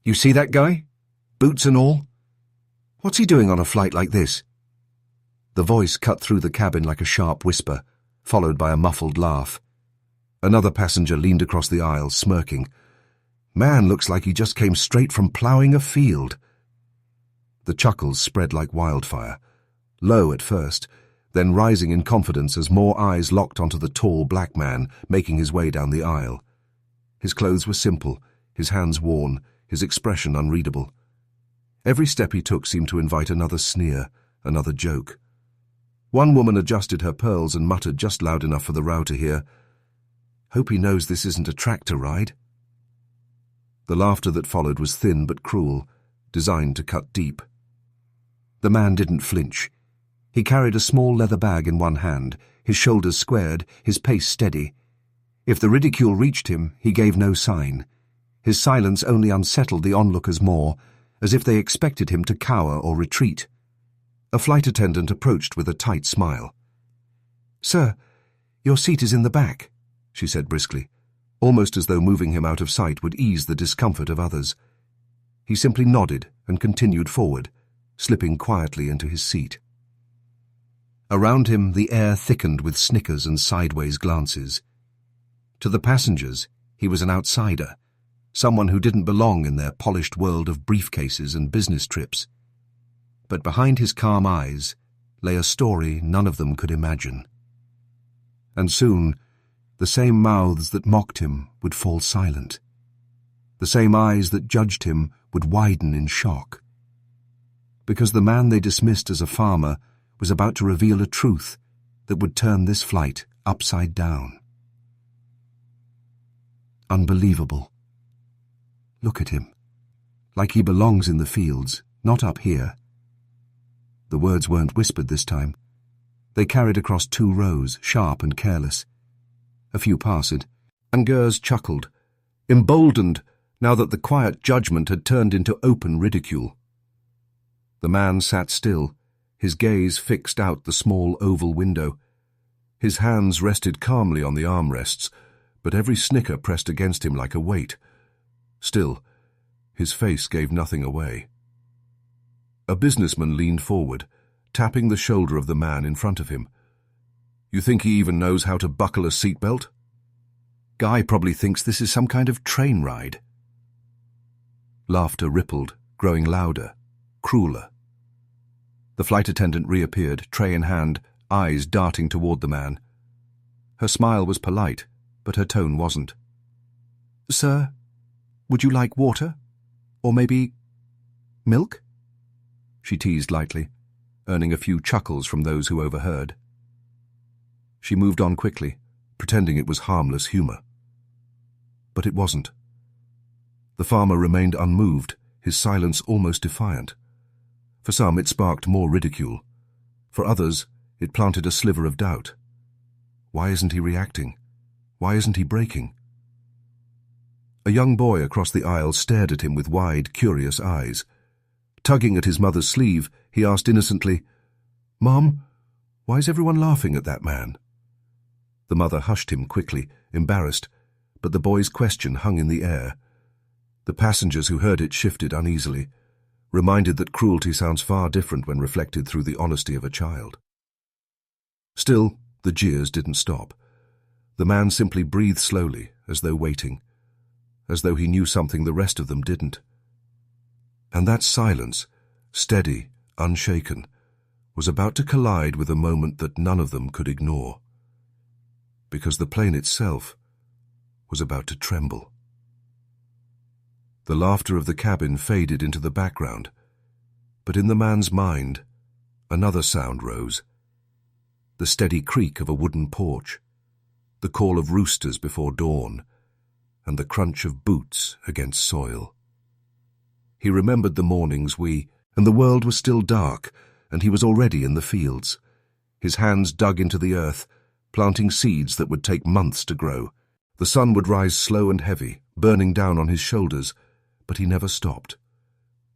You see that guy? Boots and all? What's he doing on a flight like this?" The voice cut through the cabin like a sharp whisper, followed by a muffled laugh. Another passenger leaned across the aisle, smirking. "Man looks like he just came straight from ploughing a field." The chuckles spread like wildfire, low at first, then rising in confidence as more eyes locked onto the tall black man making his way down the aisle. His clothes were simple, his hands worn, his expression unreadable. Every step he took seemed to invite another sneer, another joke. One woman adjusted her pearls and muttered just loud enough for the row to hear, "Hope he knows this isn't a tractor ride." The laughter that followed was thin but cruel, designed to cut deep. The man didn't flinch. He carried a small leather bag in one hand, his shoulders squared, his pace steady. If the ridicule reached him, he gave no sign. His silence only unsettled the onlookers more, as if they expected him to cower or retreat. A flight attendant approached with a tight smile. "Sir, your seat is in the back," she said briskly, almost as though moving him out of sight would ease the discomfort of others. He simply nodded and continued forward, slipping quietly into his seat. Around him, the air thickened with snickers and sideways glances. To the passengers, he was an outsider, someone who didn't belong in their polished world of briefcases and business trips. But behind his calm eyes lay a story none of them could imagine. And soon, the same mouths that mocked him would fall silent. The same eyes that judged him would widen in shock. Because the man they dismissed as a farmer was about to reveal a truth that would turn this flight upside down. Unbelievable. Look at him. Like he belongs in the fields, not up here. The words weren't whispered this time. They carried across 2 rows, sharp and careless. A few passed, and Gers chuckled, emboldened now that the quiet judgment had turned into open ridicule. The man sat still, his gaze fixed out the small oval window. His hands rested calmly on the armrests, but every snicker pressed against him like a weight. Still, his face gave nothing away. A businessman leaned forward, tapping the shoulder of the man in front of him. "You think he even knows how to buckle a seatbelt? Guy probably thinks this is some kind of train ride." Laughter rippled, growing louder, crueler. The flight attendant reappeared, tray in hand, eyes darting toward the man. Her smile was polite, but her tone wasn't. "Sir, would you like water? Or maybe milk?" she teased lightly, earning a few chuckles from those who overheard. She moved on quickly, pretending it was harmless humor. But it wasn't. The farmer remained unmoved, his silence almost defiant. For some, it sparked more ridicule. For others, it planted a sliver of doubt. Why isn't he reacting? Why isn't he breaking? A young boy across the aisle stared at him with wide, curious eyes. Tugging at his mother's sleeve, he asked innocently, "Mom, why is everyone laughing at that man?" The mother hushed him quickly, embarrassed, but the boy's question hung in the air. The passengers who heard it shifted uneasily, reminded that cruelty sounds far different when reflected through the honesty of a child. Still, the jeers didn't stop. The man simply breathed slowly, as though waiting, as though he knew something the rest of them didn't. And that silence, steady, unshaken, was about to collide with a moment that none of them could ignore. Because the plane itself was about to tremble. The laughter of the cabin faded into the background, but in the man's mind, another sound rose. The steady creak of a wooden porch, the call of roosters before dawn, and the crunch of boots against soil. He remembered the mornings and the world was still dark, and he was already in the fields. His hands dug into the earth, planting seeds that would take months to grow. The sun would rise slow and heavy, burning down on his shoulders, but he never stopped.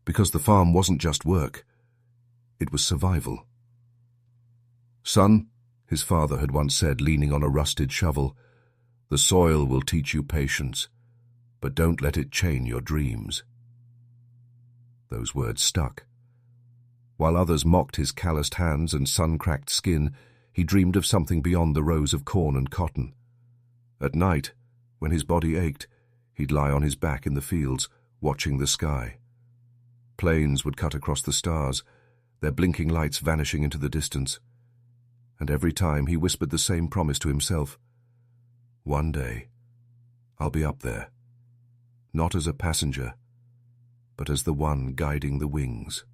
Because the farm wasn't just work, it was survival. "Son," his father had once said, leaning on a rusted shovel, "the soil will teach you patience, but don't let it chain your dreams." Those words stuck. While others mocked his calloused hands and sun-cracked skin, he dreamed of something beyond the rows of corn and cotton. At night, when his body ached, he'd lie on his back in the fields, watching the sky. Planes would cut across the stars, their blinking lights vanishing into the distance. And every time he whispered the same promise to himself. One day, I'll be up there, not as a passenger, but as the one guiding the wings.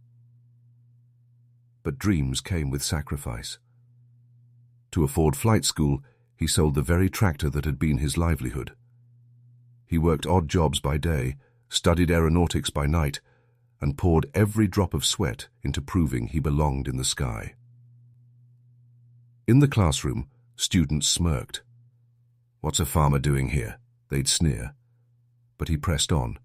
But dreams came with sacrifice. To afford flight school, he sold the very tractor that had been his livelihood. He worked odd jobs by day, studied aeronautics by night, and poured every drop of sweat into proving he belonged in the sky. In the classroom, students smirked. "What's a farmer doing here?" they'd sneer. But he pressed on.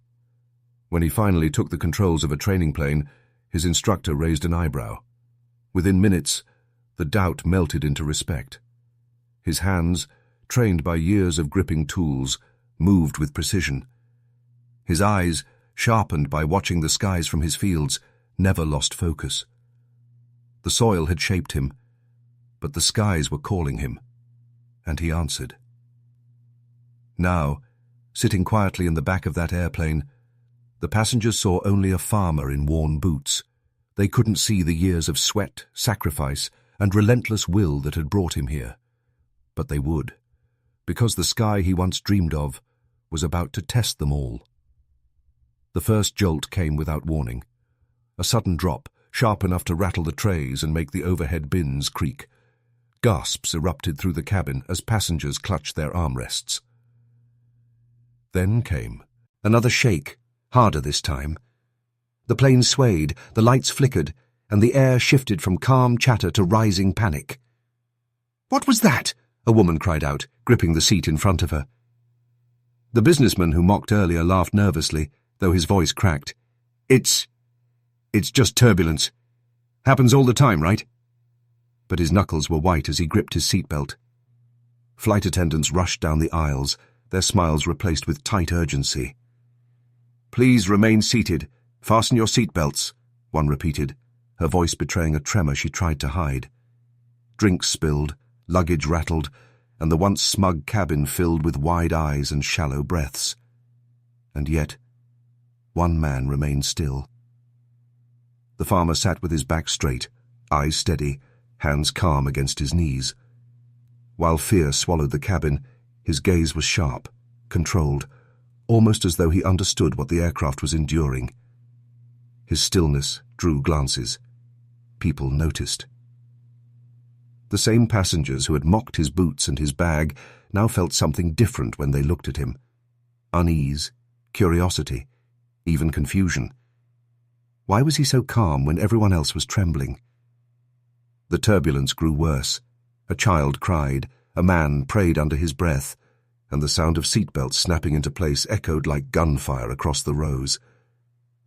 When he finally took the controls of a training plane, his instructor raised an eyebrow. Within minutes, the doubt melted into respect. His hands, trained by years of gripping tools, moved with precision. His eyes, sharpened by watching the skies from his fields, never lost focus. The soil had shaped him, but the skies were calling him, and he answered. Now, sitting quietly in the back of that airplane, the passengers saw only a farmer in worn boots. They couldn't see the years of sweat, sacrifice, and relentless will that had brought him here. But they would, because the sky he once dreamed of was about to test them all. The first jolt came without warning. A sudden drop, sharp enough to rattle the trays and make the overhead bins creak. Gasps erupted through the cabin as passengers clutched their armrests. Then came another shake, harder this time. The plane swayed, the lights flickered, and the air shifted from calm chatter to rising panic. "What was that?" a woman cried out, gripping the seat in front of her. The businessman who mocked earlier laughed nervously, though his voice cracked. It's just turbulence. Happens all the time, right?" But his knuckles were white as he gripped his seatbelt. Flight attendants rushed down the aisles, their smiles replaced with tight urgency. "Please remain seated. Fasten your seatbelts," one repeated, her voice betraying a tremor she tried to hide. Drinks spilled, luggage rattled, and the once smug cabin filled with wide eyes and shallow breaths. And yet, one man remained still. The farmer sat with his back straight, eyes steady, hands calm against his knees. While fear swallowed the cabin, his gaze was sharp, controlled, almost as though he understood what the aircraft was enduring. His stillness drew glances. People noticed. The same passengers who had mocked his boots and his bag now felt something different when they looked at him. Unease, curiosity, even confusion. Why was he so calm when everyone else was trembling? The turbulence grew worse. A child cried, a man prayed under his breath, and the sound of seatbelts snapping into place echoed like gunfire across the rows.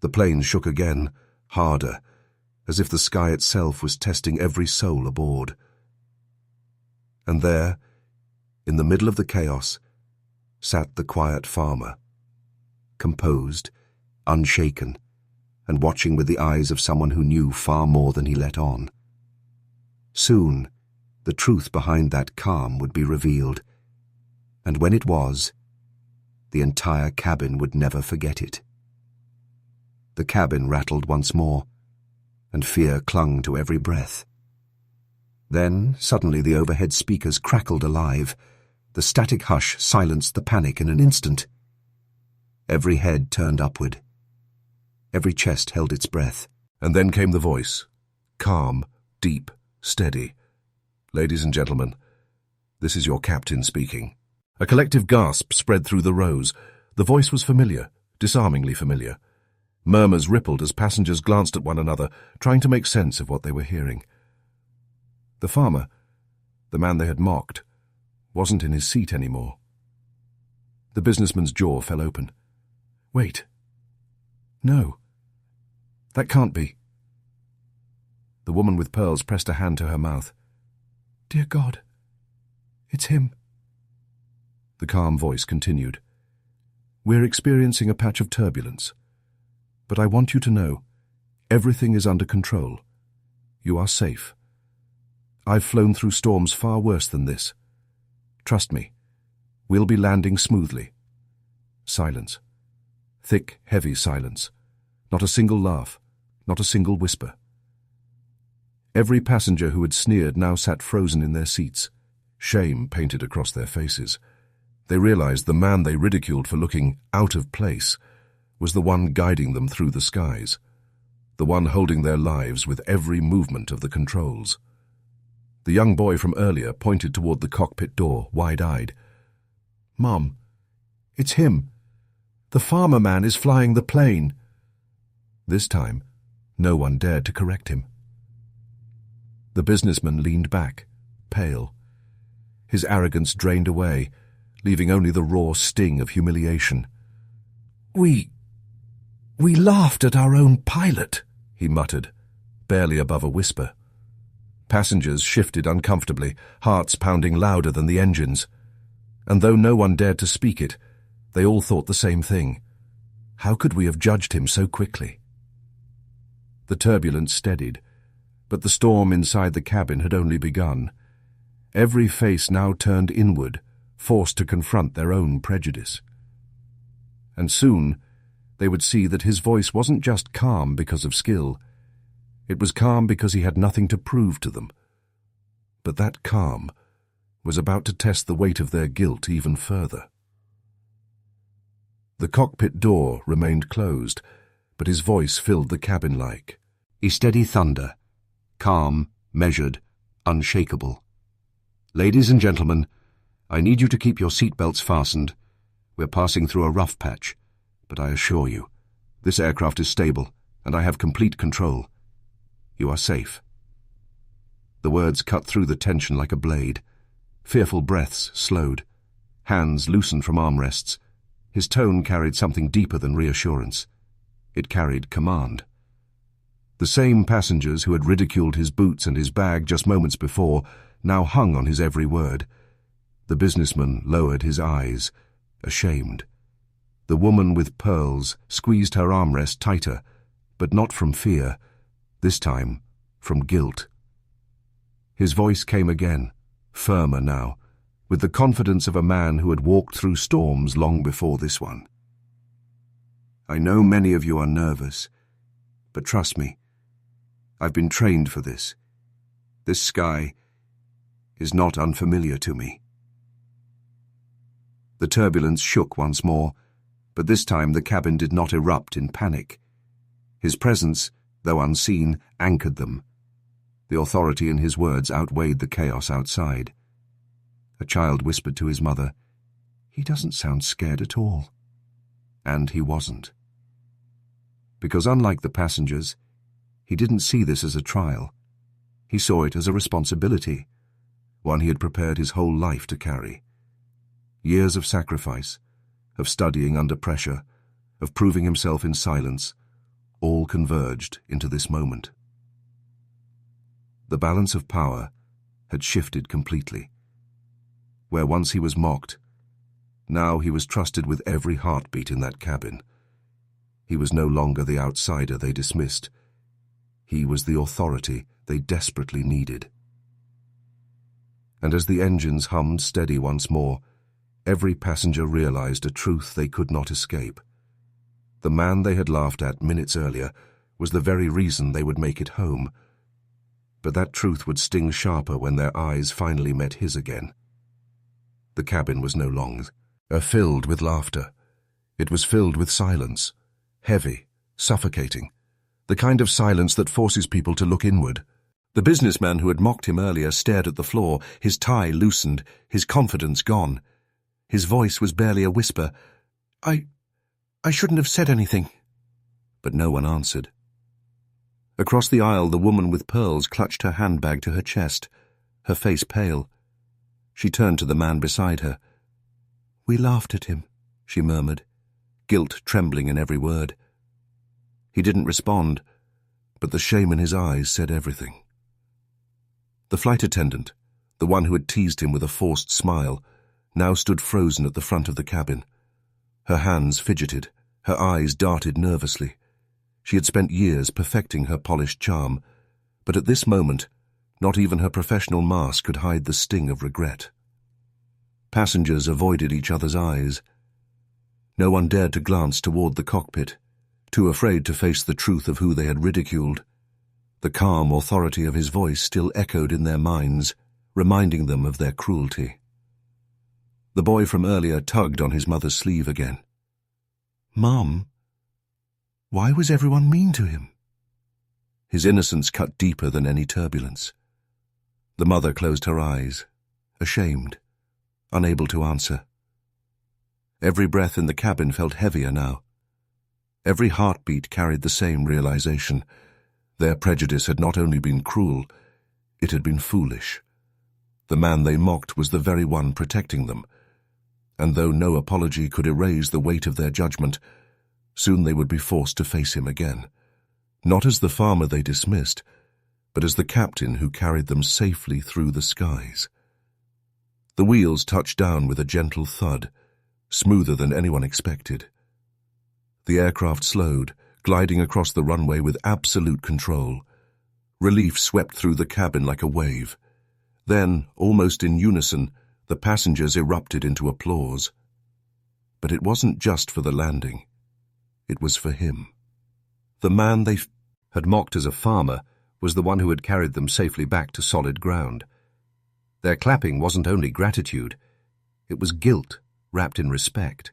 The plane shook again, harder, as if the sky itself was testing every soul aboard. And there, in the middle of the chaos, sat the quiet farmer, composed, unshaken, and watching with the eyes of someone who knew far more than he let on. Soon, the truth behind that calm would be revealed, and when it was, the entire cabin would never forget it. The cabin rattled once more, and fear clung to every breath. Then, suddenly, the overhead speakers crackled alive. The static hush silenced the panic in an instant. Every head turned upward. Every chest held its breath. And then came the voice, calm, deep, steady. "Ladies and gentlemen, this is your captain speaking." A collective gasp spread through the rows. The voice was familiar, disarmingly familiar. Murmurs rippled as passengers glanced at one another, trying to make sense of what they were hearing. The farmer, the man they had mocked, wasn't in his seat anymore. The businessman's jaw fell open. "Wait. No. That can't be." The woman with pearls pressed a hand to her mouth. "Dear God, it's him." The calm voice continued. "We're experiencing a patch of turbulence. But I want you to know, Everything is under control. You are safe. I've flown through storms far worse than this. Trust me, we'll be landing smoothly. Silence. Thick, heavy silence. Not a single laugh, not a single whisper. Every passenger who had sneered now sat frozen in their seats, shame painted across their faces. They realized the man they ridiculed for looking out of place was the one guiding them through the skies, the one holding their lives with every movement of the controls. The young boy from earlier pointed toward the cockpit door, wide-eyed. "Mom, it's him. The farmer man is flying the plane." This time, no one dared to correct him. The businessman leaned back, pale. His arrogance drained away, leaving only the raw sting of humiliation. We laughed at our own pilot," he muttered, barely above a whisper. Passengers shifted uncomfortably, hearts pounding louder than the engines. And though no one dared to speak it, they all thought the same thing. How could we have judged him so quickly? The turbulence steadied, but the storm inside the cabin had only begun. Every face now turned inward, forced to confront their own prejudice. And soon, they would see that his voice wasn't just calm because of skill. It was calm because he had nothing to prove to them. But that calm was about to test the weight of their guilt even further. The cockpit door remained closed, but his voice filled the cabin like a steady thunder, calm, measured, unshakable. "Ladies and gentlemen, I need you to keep your seatbelts fastened. We're passing through a rough patch, but I assure you, this aircraft is stable, and I have complete control. You are safe." The words cut through the tension like a blade. Fearful breaths slowed. Hands loosened from armrests. His tone carried something deeper than reassurance. It carried command. The same passengers who had ridiculed his boots and his bag just moments before now hung on his every word. The businessman lowered his eyes, ashamed. The woman with pearls squeezed her armrest tighter, but not from fear. This time, from guilt. His voice came again, firmer now, with the confidence of a man who had walked through storms long before this one. "I know many of you are nervous, but trust me, I've been trained for this. This sky is not unfamiliar to me." The turbulence shook once more, but this time the cabin did not erupt in panic. His presence, though unseen, anchored them. The authority in his words outweighed the chaos outside. A child whispered to his mother, "He doesn't sound scared at all." And he wasn't. Because unlike the passengers, he didn't see this as a trial. He saw it as a responsibility, one he had prepared his whole life to carry. Years of sacrifice, of studying under pressure, of proving himself in silence, all converged into this moment. The balance of power had shifted completely. Where once he was mocked, now he was trusted with every heartbeat in that cabin. He was no longer the outsider they dismissed. He was the authority they desperately needed. And as the engines hummed steady once more, every passenger realized a truth they could not escape. The man they had laughed at minutes earlier was the very reason they would make it home. But that truth would sting sharper when their eyes finally met his again. The cabin was no longer filled with laughter. It was filled with silence, heavy, suffocating, the kind of silence that forces people to look inward. The businessman who had mocked him earlier stared at the floor, his tie loosened, his confidence gone. His voice was barely a whisper. I shouldn't have said anything." But no one answered. Across the aisle, the woman with pearls clutched her handbag to her chest, her face pale. She turned to the man beside her. "We laughed at him," she murmured, guilt trembling in every word. He didn't respond, but the shame in his eyes said everything. The flight attendant, the one who had teased him with a forced smile, now stood frozen at the front of the cabin. Her hands fidgeted, her eyes darted nervously. She had spent years perfecting her polished charm, but at this moment, not even her professional mask could hide the sting of regret. Passengers avoided each other's eyes. No one dared to glance toward the cockpit, too afraid to face the truth of who they had ridiculed. The calm authority of his voice still echoed in their minds, reminding them of their cruelty. The boy from earlier tugged on his mother's sleeve again. "Mom, why was everyone mean to him?" His innocence cut deeper than any turbulence. The mother closed her eyes, ashamed, unable to answer. Every breath in the cabin felt heavier now. Every heartbeat carried the same realization. Their prejudice had not only been cruel, it had been foolish. The man they mocked was the very one protecting them, and though no apology could erase the weight of their judgment, soon they would be forced to face him again, not as the farmer they dismissed, but as the captain who carried them safely through the skies. The wheels touched down with a gentle thud, smoother than anyone expected. The aircraft slowed, gliding across the runway with absolute control. Relief swept through the cabin like a wave. Then, almost in unison, the passengers erupted into applause. But it wasn't just for the landing. It was for him. The man they had mocked as a farmer was the one who had carried them safely back to solid ground. Their clapping wasn't only gratitude, it was guilt wrapped in respect.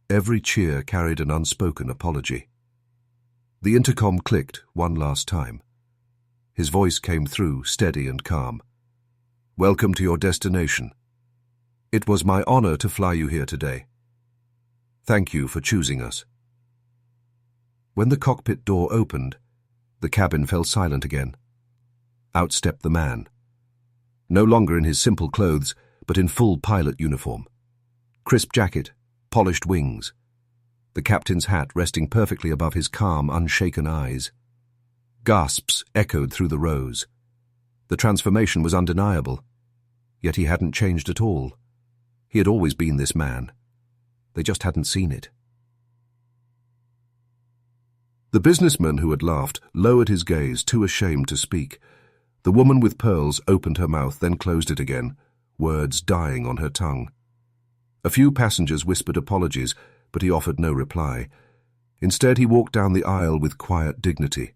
Every cheer carried an unspoken apology. The intercom clicked one last time. His voice came through, steady and calm. "Welcome to your destination. It was my honor to fly you here today. Thank you for choosing us." When the cockpit door opened, the cabin fell silent again. Out stepped the man. No longer in his simple clothes, but in full pilot uniform. Crisp jacket, polished wings. The captain's hat resting perfectly above his calm, unshaken eyes. Gasps echoed through the rows. The transformation was undeniable, yet he hadn't changed at all. He had always been this man. They just hadn't seen it. The businessman who had laughed lowered his gaze, too ashamed to speak. The woman with pearls opened her mouth, then closed it again, words dying on her tongue. A few passengers whispered apologies, but he offered no reply. Instead, he walked down the aisle with quiet dignity,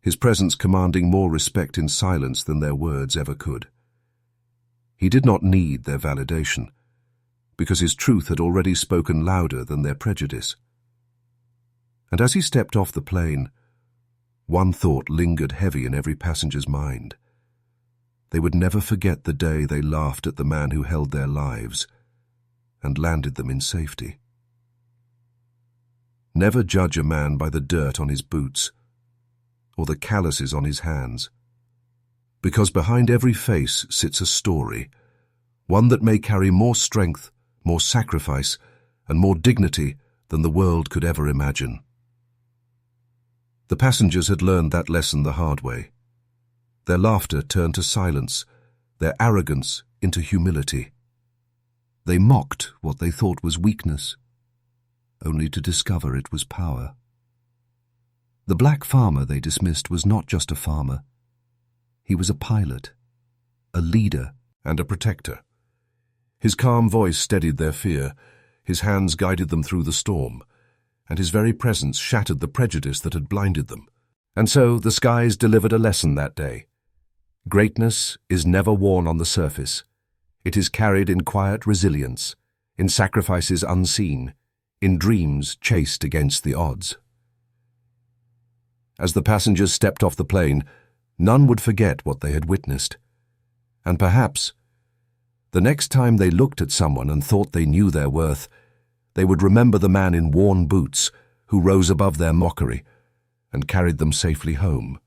his presence commanding more respect in silence than their words ever could. He did not need their validation, because his truth had already spoken louder than their prejudice. And as he stepped off the plane, one thought lingered heavy in every passenger's mind. They would never forget the day they laughed at the man who held their lives and landed them in safety. Never judge a man by the dirt on his boots or the calluses on his hands, because behind every face sits a story, one that may carry more strength, more sacrifice, and more dignity than the world could ever imagine. The passengers had learned that lesson the hard way. Their laughter turned to silence, their arrogance into humility. They mocked what they thought was weakness, only to discover it was power. The black farmer they dismissed was not just a farmer. He was a pilot, a leader, and a protector. His calm voice steadied their fear, his hands guided them through the storm, and his very presence shattered the prejudice that had blinded them. And so the skies delivered a lesson that day. Greatness is never worn on the surface. It is carried in quiet resilience, in sacrifices unseen, in dreams chased against the odds. As the passengers stepped off the plane, none would forget what they had witnessed. And perhaps, the next time they looked at someone and thought they knew their worth, they would remember the man in worn boots who rose above their mockery and carried them safely home.